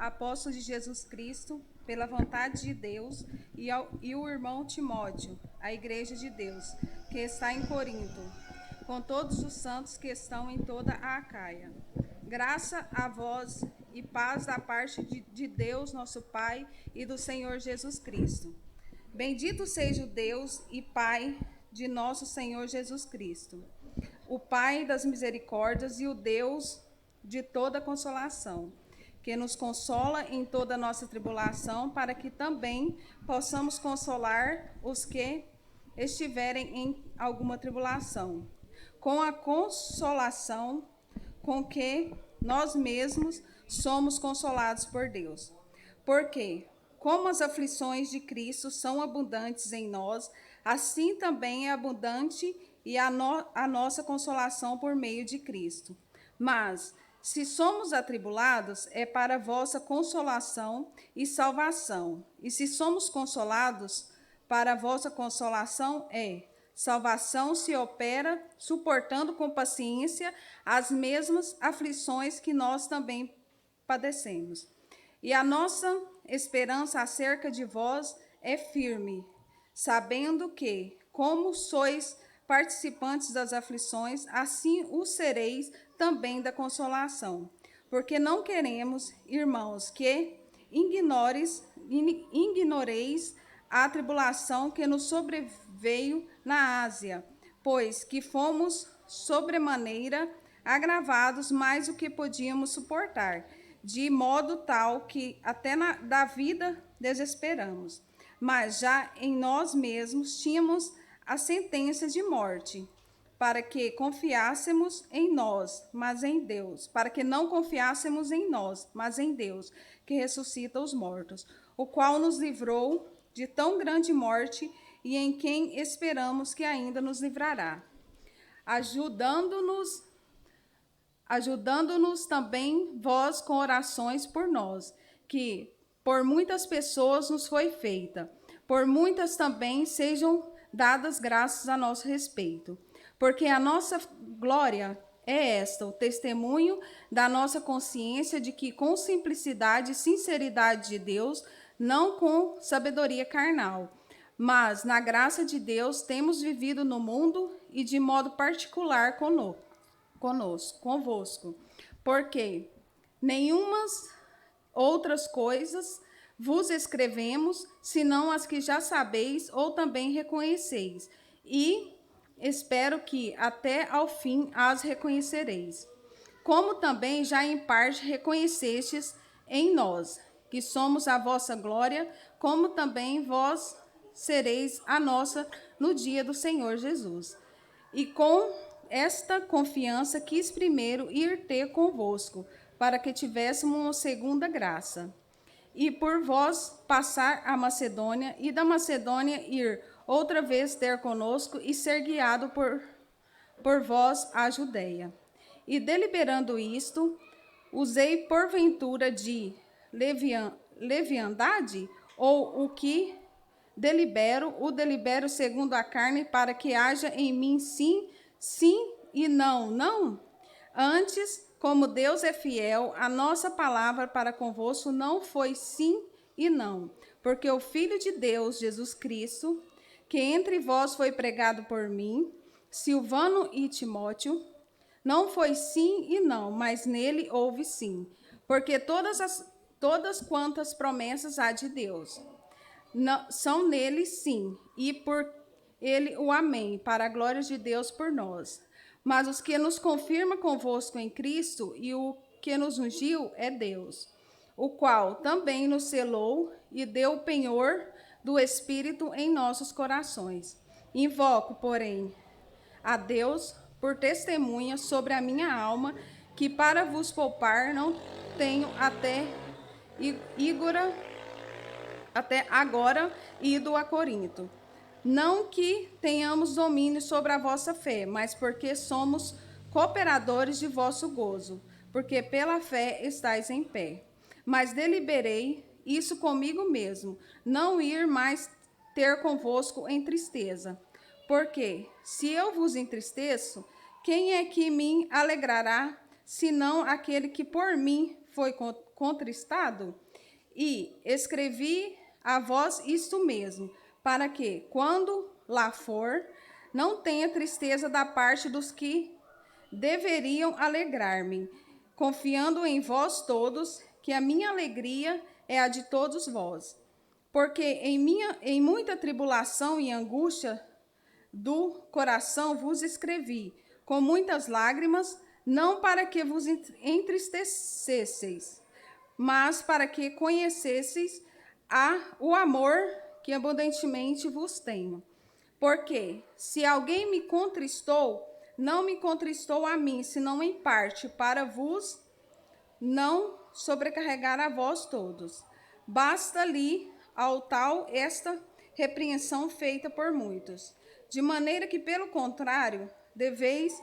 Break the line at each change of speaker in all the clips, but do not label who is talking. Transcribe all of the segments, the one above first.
apóstolo de Jesus Cristo, pela vontade de Deus, e o irmão Timóteo, a igreja de Deus, que está em Corinto, com todos os santos que estão em toda a Acaia. Graça a vós e paz da parte de Deus, nosso Pai, e do Senhor Jesus Cristo. Bendito seja o Deus e Pai de nosso Senhor Jesus Cristo, o Pai das misericórdias e o Deus de toda consolação, que nos consola em toda a nossa tribulação, para que também possamos consolar os que estiverem em alguma tribulação, com a consolação com que nós mesmos somos consolados por Deus. Porque, como as aflições de Cristo são abundantes em nós, assim também é abundante a nossa consolação por meio de Cristo. Mas, se somos atribulados, é para a vossa consolação e salvação. E se somos consolados, para a vossa consolação é salvação se opera, suportando com paciência as mesmas aflições que nós também padecemos. E a nossa esperança acerca de vós é firme, sabendo que, como sois participantes das aflições, assim o sereis também da consolação. Porque não queremos, irmãos, que ignoreis a tribulação que nos sobreveio na Ásia, pois que fomos sobremaneira agravados mais do que podíamos suportar, de modo tal que até da vida desesperamos. Mas já em nós mesmos tínhamos a sentença de morte, para que confiássemos em nós, mas em Deus, para que não confiássemos em nós, mas em Deus, que ressuscita os mortos, o qual nos livrou de tão grande morte e em quem esperamos que ainda nos livrará, ajudando-nos também vós com orações por nós, que por muitas pessoas nos foi feita, por muitas também sejam dadas graças a nosso respeito. Porque a nossa glória é esta, o testemunho da nossa consciência de que com simplicidade e sinceridade de Deus, não com sabedoria carnal, mas na graça de Deus temos vivido no mundo e de modo particular convosco, porque nenhumas outras coisas vos escrevemos, senão as que já sabeis ou também reconheceis, e espero que até ao fim as reconhecereis. Como também já em parte reconhecestes em nós, que somos a vossa glória, como também vós sereis a nossa no dia do Senhor Jesus. E com esta confiança quis primeiro ir ter convosco, para que tivéssemos uma segunda graça. E por vós passar a Macedônia, e da Macedônia ir outra vez ter conosco e ser guiado por vós à Judeia. E deliberando isto, usei porventura de leviandade, ou o que o delibero segundo a carne, para que haja em mim sim, sim e não, não? Antes, como Deus é fiel, a nossa palavra para convosco não foi sim e não, porque o Filho de Deus, Jesus Cristo, que entre vós foi pregado por mim, Silvano e Timóteo, não foi sim e não, mas nele houve sim, porque todas quantas promessas há de Deus são nele sim, e por ele o amém, para a glória de Deus por nós. Mas os que nos confirma convosco em Cristo e o que nos ungiu é Deus, o qual também nos selou e deu o penhor do Espírito em nossos corações. Invoco, porém, a Deus por testemunha sobre a minha alma, que para vos poupar não tenho até agora ido a Corinto. Não que tenhamos domínio sobre a vossa fé, mas porque somos cooperadores de vosso gozo, porque pela fé estáis em pé. Mas deliberei isso comigo mesmo, não ir mais ter convosco em tristeza. Porque, se eu vos entristeço, quem é que me alegrará, senão aquele que por mim foi contristado? E escrevi a vós isto mesmo, para que, quando lá for, não tenha tristeza da parte dos que deveriam alegrar-me, confiando em vós todos, que a minha alegria é a de todos vós. Porque em muita tribulação e angústia do coração vos escrevi, com muitas lágrimas, não para que vos entristecesseis, mas para que conhecesseis o amor que abundantemente vos tenho. Porque, se alguém me contristou, não me contristou a mim, senão em parte, para vos não sobrecarregar a vós todos. Basta-lhe ao tal esta repreensão feita por muitos. De maneira que, pelo contrário, deveis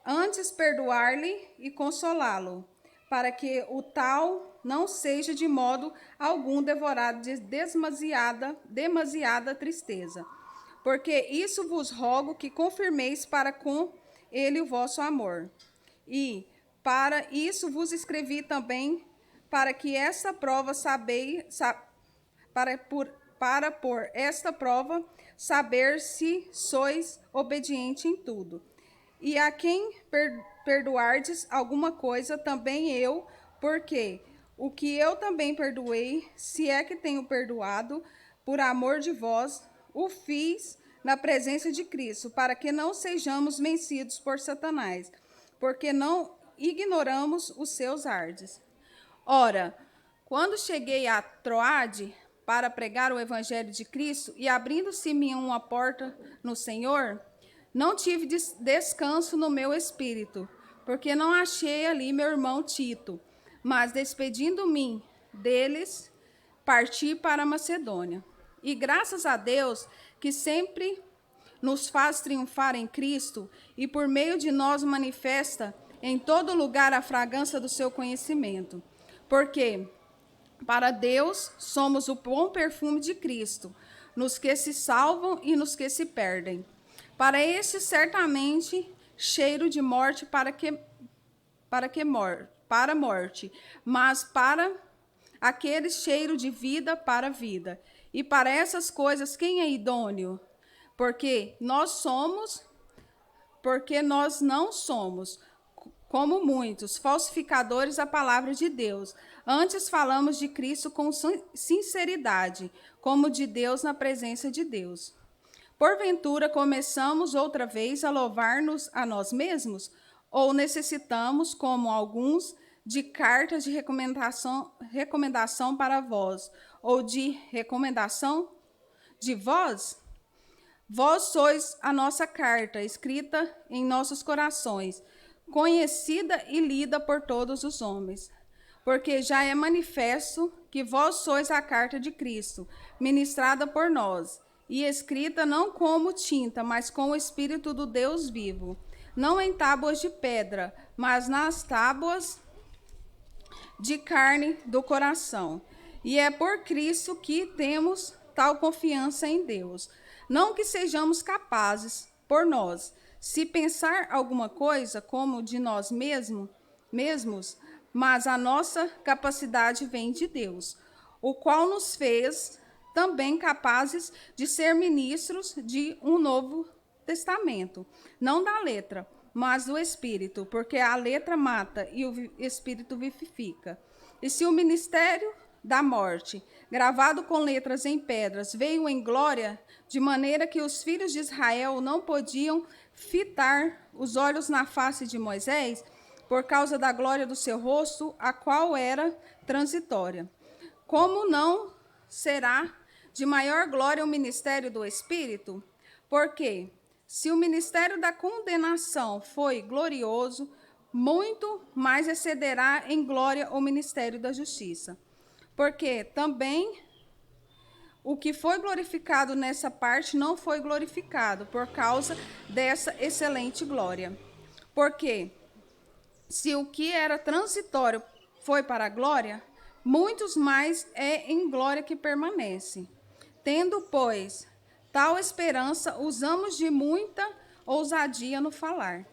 antes perdoar-lhe e consolá-lo, para que o tal não seja de modo algum devorado de demasiada tristeza. Porque isso vos rogo que confirmeis para com ele o vosso amor. E para isso vos escrevi também, para que esta prova para por esta prova saber se sois obediente em tudo. E a quem perdoardes alguma coisa, também eu, porque o que eu também perdoei, se é que tenho perdoado, por amor de vós, o fiz na presença de Cristo, para que não sejamos vencidos por Satanás, porque não ignoramos os seus ardes. Ora, quando cheguei a Troade para pregar o evangelho de Cristo, e abrindo-se-me uma porta no Senhor, não tive descanso no meu espírito, porque não achei ali meu irmão Tito, mas despedindo-me deles, parti para a Macedônia. E graças a Deus, que sempre nos faz triunfar em Cristo, e por meio de nós manifesta em todo lugar a fragrância do seu conhecimento. Porque para Deus somos o bom perfume de Cristo, nos que se salvam e nos que se perdem. Para este, certamente, cheiro de morte para morte, mas para aquele cheiro de vida para vida. E para essas coisas, quem é idôneo? Porque nós não somos, como muitos, falsificadores da palavra de Deus. Antes falamos de Cristo com sinceridade, como de Deus na presença de Deus. Porventura, começamos outra vez a louvar-nos a nós mesmos? Ou necessitamos, como alguns, de cartas de recomendação para vós, ou de recomendação de vós? Vós sois a nossa carta, escrita em nossos corações, conhecida e lida por todos os homens. Porque já é manifesto que vós sois a carta de Cristo, ministrada por nós, e escrita não como tinta, mas com o Espírito do Deus vivo, não em tábuas de pedra, mas nas tábuas de carne do coração. E é por Cristo que temos tal confiança em Deus. Não que sejamos capazes, por nós, se pensar alguma coisa como de nós mesmos, mas a nossa capacidade vem de Deus, o qual nos fez também capazes de ser ministros de um novo testamento, não da letra, mas do Espírito, porque a letra mata e o Espírito vivifica. E se o ministério da morte, gravado com letras em pedras, veio em glória, de maneira que os filhos de Israel não podiam fitar os olhos na face de Moisés, por causa da glória do seu rosto, a qual era transitória. Como não será de maior glória o ministério do Espírito? Porque, se o ministério da condenação foi glorioso, muito mais excederá em glória o ministério da justiça. Porque também o que foi glorificado nessa parte não foi glorificado por causa dessa excelente glória. Porque se o que era transitório foi para a glória, muitos mais é em glória que permanece. Tendo, pois, tal esperança, usamos de muita ousadia no falar.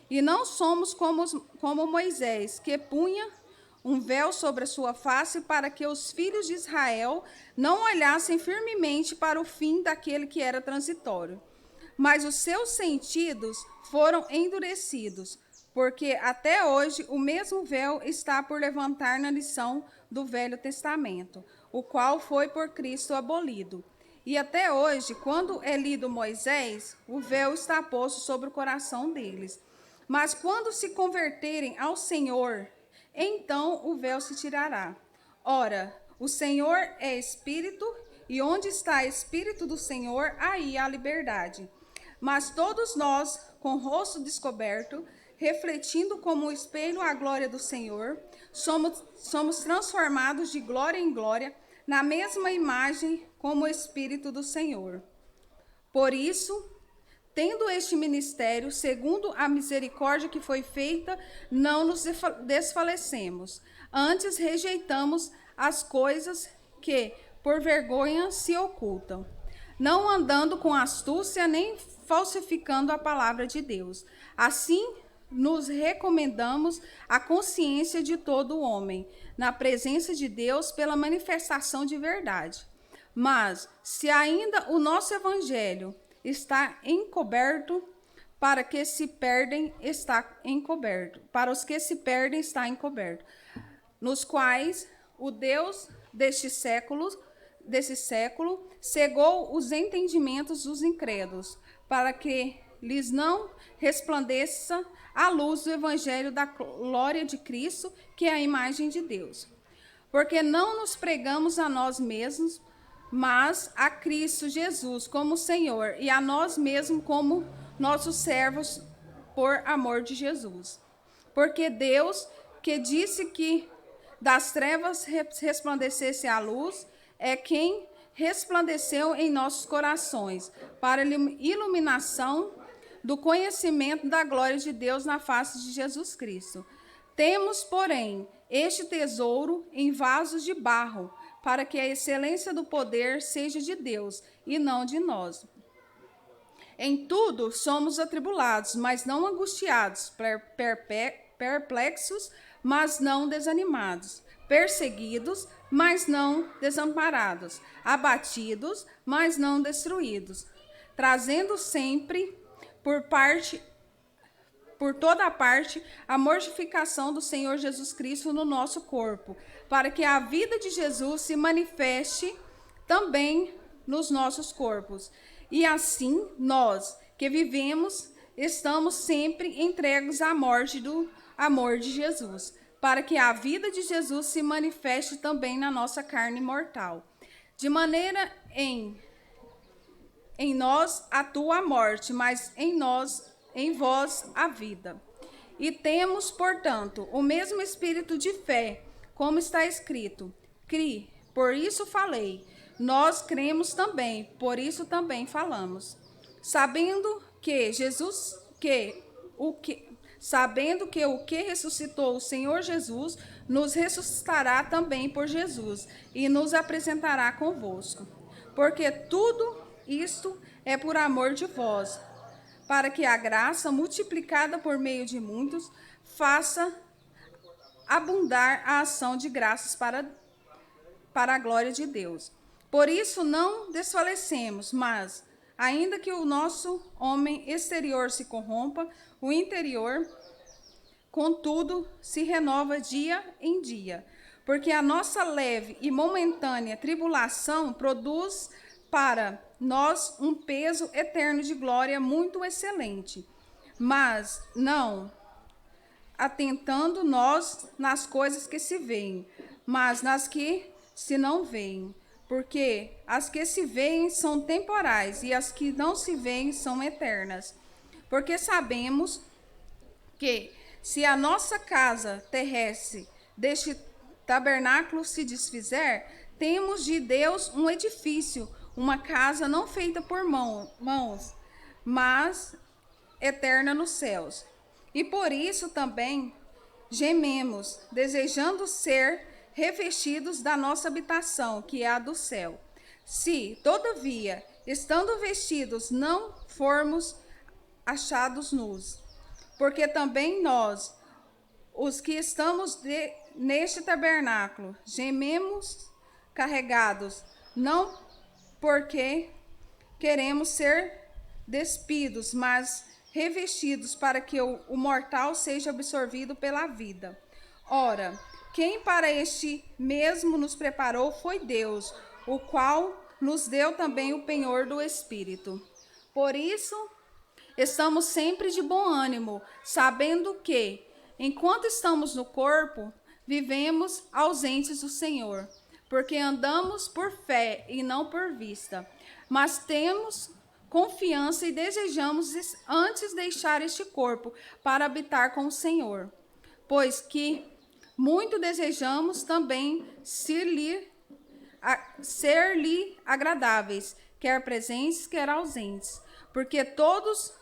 E não somos como Moisés, que punha um véu sobre a sua face, para que os filhos de Israel não olhassem firmemente para o fim daquele que era transitório. Mas os seus sentidos foram endurecidos, porque até hoje o mesmo véu está por levantar na lição do Velho Testamento, o qual foi por Cristo abolido. E até hoje, quando é lido Moisés, o véu está posto sobre o coração deles. Mas quando se converterem ao Senhor, então o véu se tirará. Ora, o Senhor é Espírito, e onde está o Espírito do Senhor, aí há liberdade. Mas todos nós, com o rosto descoberto, refletindo como um espelho a glória do Senhor, somos transformados de glória em glória, na mesma imagem como o Espírito do Senhor. Por isso, tendo este ministério, segundo a misericórdia que foi feita, não nos desfalecemos. Antes rejeitamos as coisas que, por vergonha, se ocultam, não andando com astúcia nem falsificando a palavra de Deus. Assim, nos recomendamos a consciência de todo homem, na presença de Deus, pela manifestação de verdade. Mas, se ainda o nosso evangelho está encoberto, para que se perdem está encoberto, para os que se perdem está encoberto, nos quais o Deus desse século cegou os entendimentos dos incrédulos, para que lhes não resplandeça a luz do evangelho da glória de Cristo, que é a imagem de Deus. Porque não nos pregamos a nós mesmos, mas a Cristo Jesus como Senhor, e a nós mesmos como nossos servos por amor de Jesus. Porque Deus, que disse que das trevas resplandecesse a luz, é quem resplandeceu em nossos corações, para a iluminação do conhecimento da glória de Deus na face de Jesus Cristo. Temos, porém, este tesouro em vasos de barro, para que a excelência do poder seja de Deus e não de nós. Em tudo somos atribulados, mas não angustiados, perplexos, mas não desanimados, perseguidos, mas não desamparados, abatidos, mas não destruídos, trazendo sempre por toda parte a mortificação do Senhor Jesus Cristo no nosso corpo, para que a vida de Jesus se manifeste também nos nossos corpos. E assim, nós que vivemos, estamos sempre entregues à morte do amor de Jesus, para que a vida de Jesus se manifeste também na nossa carne mortal. De maneira em nós atua a morte, mas em vós a vida. E temos, portanto, o mesmo espírito de fé, como está escrito: Cri, por isso falei. Nós cremos também, por isso também falamos. Sabendo que o que ressuscitou o Senhor Jesus, nos ressuscitará também por Jesus, e nos apresentará convosco. Porque tudo isto é por amor de vós, para que a graça, multiplicada por meio de muitos, faça abundar a ação de graças para a glória de Deus. Por isso não desfalecemos, mas, ainda que o nosso homem exterior se corrompa, o interior, contudo, se renova dia em dia. Porque a nossa leve e momentânea tribulação produz para nós um peso eterno de glória muito excelente. Mas não atentando nós nas coisas que se veem, mas nas que se não veem. Porque as que se veem são temporais e as que não se veem são eternas. Porque sabemos que, se a nossa casa terrestre deste tabernáculo se desfizer, temos de Deus um edifício, uma casa não feita por mãos, mas eterna nos céus. E por isso também gememos, desejando ser revestidos da nossa habitação, que é a do céu. Se, todavia, estando vestidos, não formos achados nus, porque também nós, os que estamos neste tabernáculo gememos carregados, não porque queremos ser despidos, mas revestidos para que o mortal seja absorvido pela vida. Ora, quem para este mesmo nos preparou foi Deus, o qual nos deu também o penhor do Espírito. Por isso, estamos sempre de bom ânimo, sabendo que, enquanto estamos no corpo, vivemos ausentes do Senhor, porque andamos por fé e não por vista. Mas temos confiança e desejamos antes deixar este corpo para habitar com o Senhor, pois que muito desejamos também ser-lhe agradáveis, quer presentes, quer ausentes, porque todos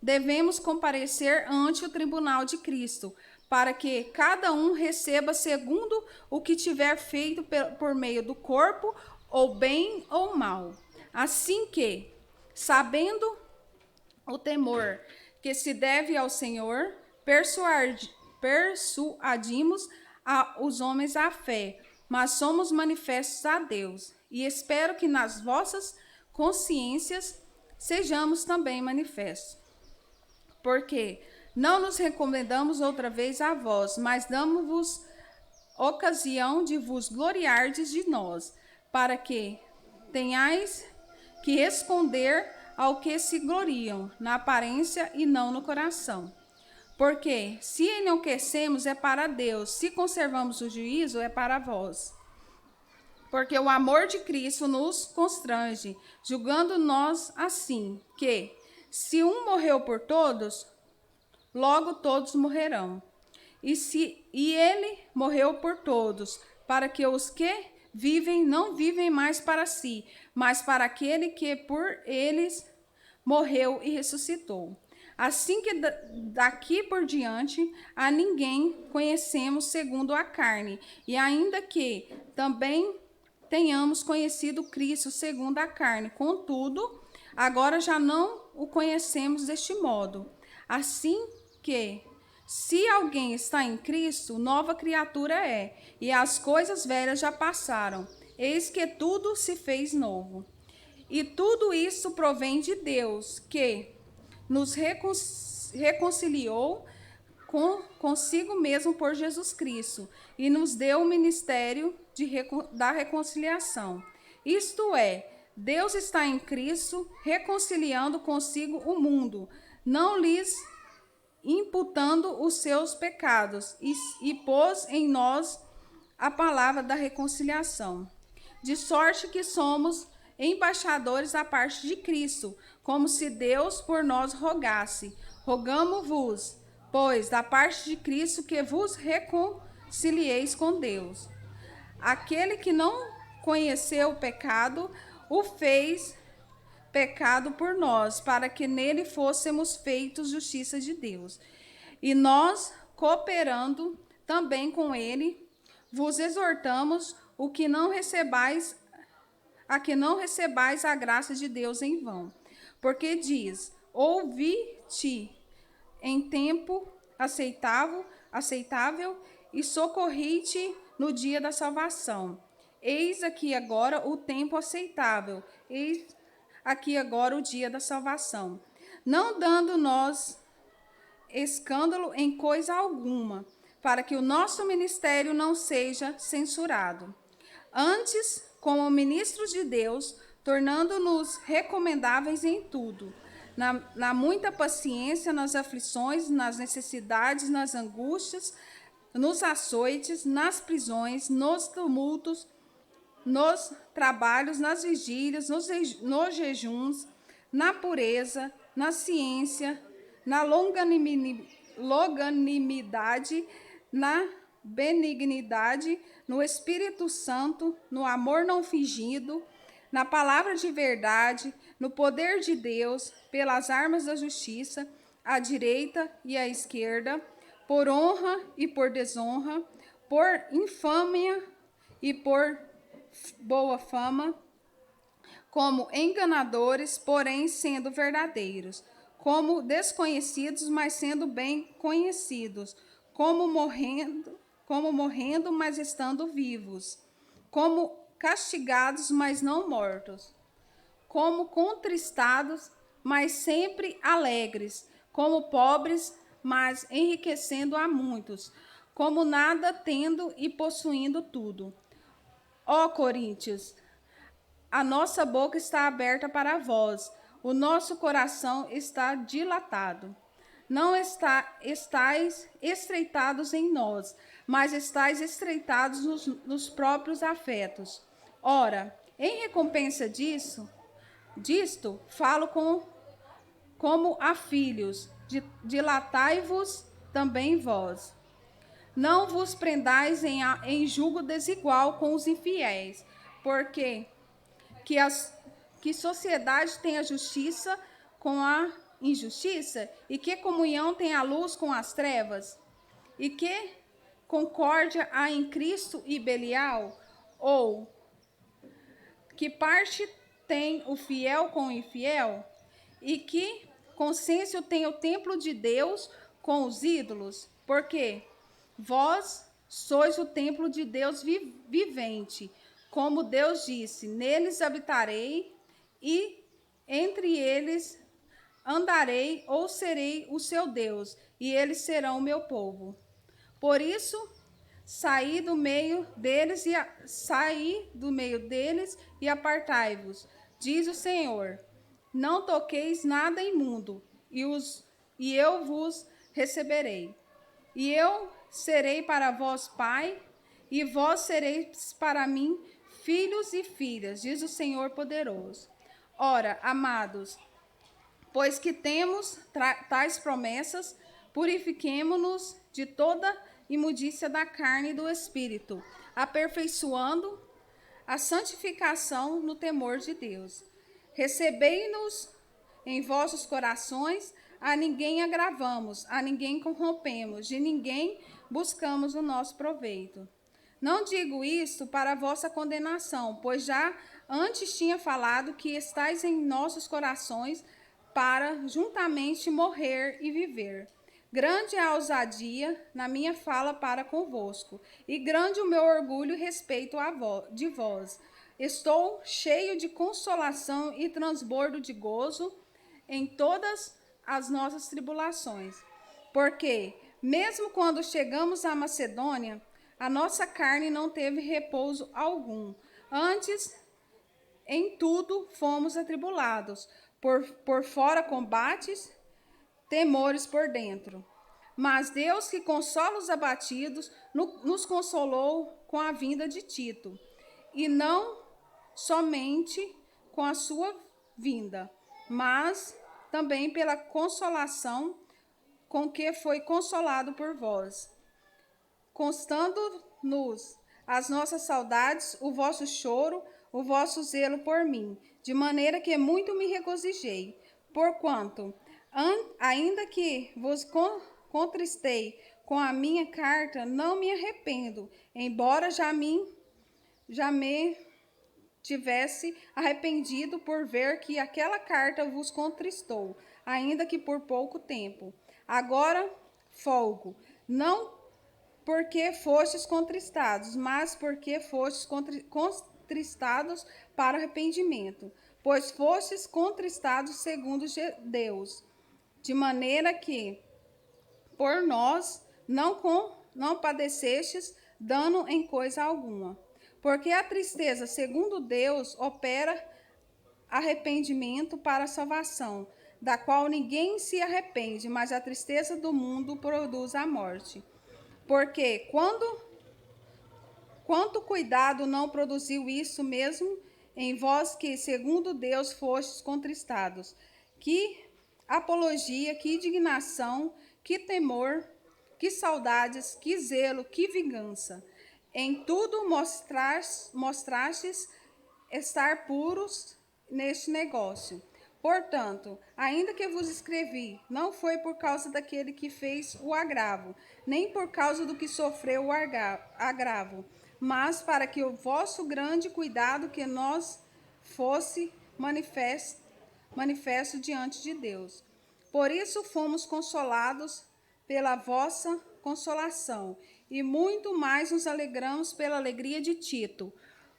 devemos comparecer ante o tribunal de Cristo, para que cada um receba segundo o que tiver feito por meio do corpo, ou bem ou mal. Assim que, sabendo o temor que se deve ao Senhor, persuadimos os homens à fé, mas somos manifestos a Deus. E espero que nas vossas consciências sejamos também manifestos. Porque não nos recomendamos outra vez a vós, mas damos-vos ocasião de vos gloriardes de nós, para que tenhais que esconder ao que se gloriam, na aparência e não no coração. Porque se enlouquecemos é para Deus, se conservamos o juízo é para vós. Porque o amor de Cristo nos constrange, julgando nós assim, que se um morreu por todos, logo todos morrerão. E ele morreu por todos, para que os que vivem não vivem mais para si, mas para aquele que por eles morreu e ressuscitou. Assim que daqui por diante a ninguém conhecemos segundo a carne, e ainda que também tenhamos conhecido Cristo segundo a carne, contudo, agora já não o conhecemos deste modo. Assim que, se alguém está em Cristo, nova criatura é, e as coisas velhas já passaram, eis que tudo se fez novo. E tudo isso provém de Deus, que nos reconciliou consigo mesmo por Jesus Cristo, e nos deu o ministério da reconciliação. Isto é, Deus está em Cristo, reconciliando consigo o mundo, não lhes imputando os seus pecados, e pôs em nós a palavra da reconciliação. De sorte que somos embaixadores da parte de Cristo, como se Deus por nós rogasse. Rogamo-vos, pois, da parte de Cristo, que vos reconcilieis com Deus. Aquele que não conheceu o pecado, o fez pecado por nós, para que nele fôssemos feitos justiça de Deus. E nós, cooperando também com ele, vos exortamos a que não recebais a graça de Deus em vão. Porque diz: ouvi-te em tempo aceitável e socorri-te no dia da salvação. Eis aqui agora o tempo aceitável, eis aqui agora o dia da salvação. Não dando nós escândalo em coisa alguma, para que o nosso ministério não seja censurado. Antes, como ministros de Deus, tornando-nos recomendáveis em tudo, na muita paciência, nas aflições, nas necessidades, nas angústias, nos açoites, nas prisões, nos tumultos, nos trabalhos, nas vigílias, nos jejuns, na pureza, na ciência, na longanimidade, na benignidade, no Espírito Santo, no amor não fingido, na palavra de verdade, no poder de Deus, pelas armas da justiça, à direita e à esquerda, por honra e por desonra, por infâmia e por boa fama, como enganadores, porém sendo verdadeiros, como desconhecidos, mas sendo bem conhecidos, como como morrendo, mas estando vivos, como castigados, mas não mortos, como contristados, mas sempre alegres, como pobres, mas enriquecendo a muitos, como nada tendo e possuindo tudo. Ó Coríntios, a nossa boca está aberta para vós, o nosso coração está dilatado. Não estáis estreitados em nós, mas estáis estreitados nos próprios afetos. Ora, em recompensa disto, falo como a filhos, dilatai-vos também vós. Não vos prendais em julgo desigual com os infiéis, porque que sociedade tem a justiça com a injustiça? E que comunhão tem a luz com as trevas? E que concórdia há em Cristo e Belial? Ou que parte tem o fiel com o infiel? E que consciência tem o templo de Deus com os ídolos? Porque vós sois o templo de Deus vivente. Como Deus disse, neles habitarei e entre eles andarei, ou serei o seu Deus, e eles serão o meu povo. Por isso, saí do meio deles e apartai-vos, diz o Senhor. Não toqueis nada imundo, e eu vos receberei. E eu serei para vós pai, e vós sereis para mim filhos e filhas, diz o Senhor poderoso. Ora, amados, pois que temos tais promessas, purifiquemo-nos de toda imundícia da carne e do espírito, aperfeiçoando a santificação no temor de Deus. Recebei-nos em vossos corações, a ninguém agravamos, a ninguém corrompemos, de ninguém buscamos o nosso proveito. Não digo isto para a vossa condenação, pois já antes tinha falado que estáis em nossos corações para juntamente morrer e viver. Grande é a ousadia na minha fala para convosco, e grande o meu orgulho e respeito de vós. Estou cheio de consolação e transbordo de gozo em todas as nossas tribulações. Porque, mesmo quando chegamos à Macedônia, a nossa carne não teve repouso algum. Antes, em tudo fomos atribulados, por fora combates, temores por dentro. Mas Deus, que consola os abatidos, nos consolou com a vinda de Tito, e não somente com a sua vinda, mas também pela consolação com que foi consolado por vós, constando-nos as nossas saudades, o vosso choro, o vosso zelo por mim, de maneira que muito me regozijei, porquanto, ainda que vos contristei com a minha carta, não me arrependo, embora já me tivesse arrependido por ver que aquela carta vos contristou, ainda que por pouco tempo. Agora folgo, não porque fostes contristados, mas porque fostes contristados para arrependimento, pois fostes contristados segundo Deus, de maneira que por nós não padecestes dano em coisa alguma. Porque a tristeza, segundo Deus, opera arrependimento para a salvação, da qual ninguém se arrepende, mas a tristeza do mundo produz a morte. Porque quanto cuidado não produziu isso mesmo em vós que, segundo Deus, fostes contristados? Que apologia, que indignação, que temor, que saudades, que zelo, que vingança. Em tudo mostrastes estar puros neste negócio. Portanto, ainda que vos escrevi, não foi por causa daquele que fez o agravo, nem por causa do que sofreu o agravo, mas para que o vosso grande cuidado que nós fosse manifesto diante de Deus. Por isso fomos consolados pela vossa consolação, E muito mais nos alegramos pela alegria de Tito,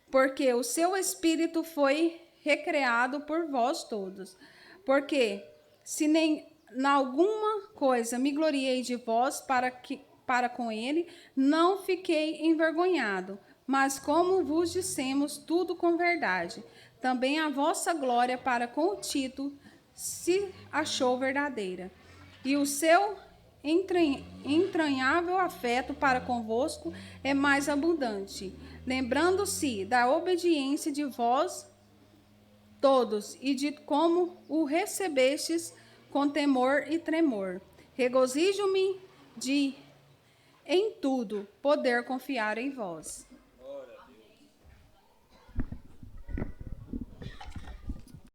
porque o seu espírito foi recreado por vós todos. Porque se nem na alguma coisa me gloriei de vós para com ele, não fiquei envergonhado, mas como vos dissemos tudo com verdade, também a vossa glória para com o Tito se achou verdadeira. E o seu entranhável afeto para convosco é mais abundante, lembrando-se da obediência de vós todos e de como o recebestes com temor e tremor. Regozijo-me de em tudo poder confiar em vós.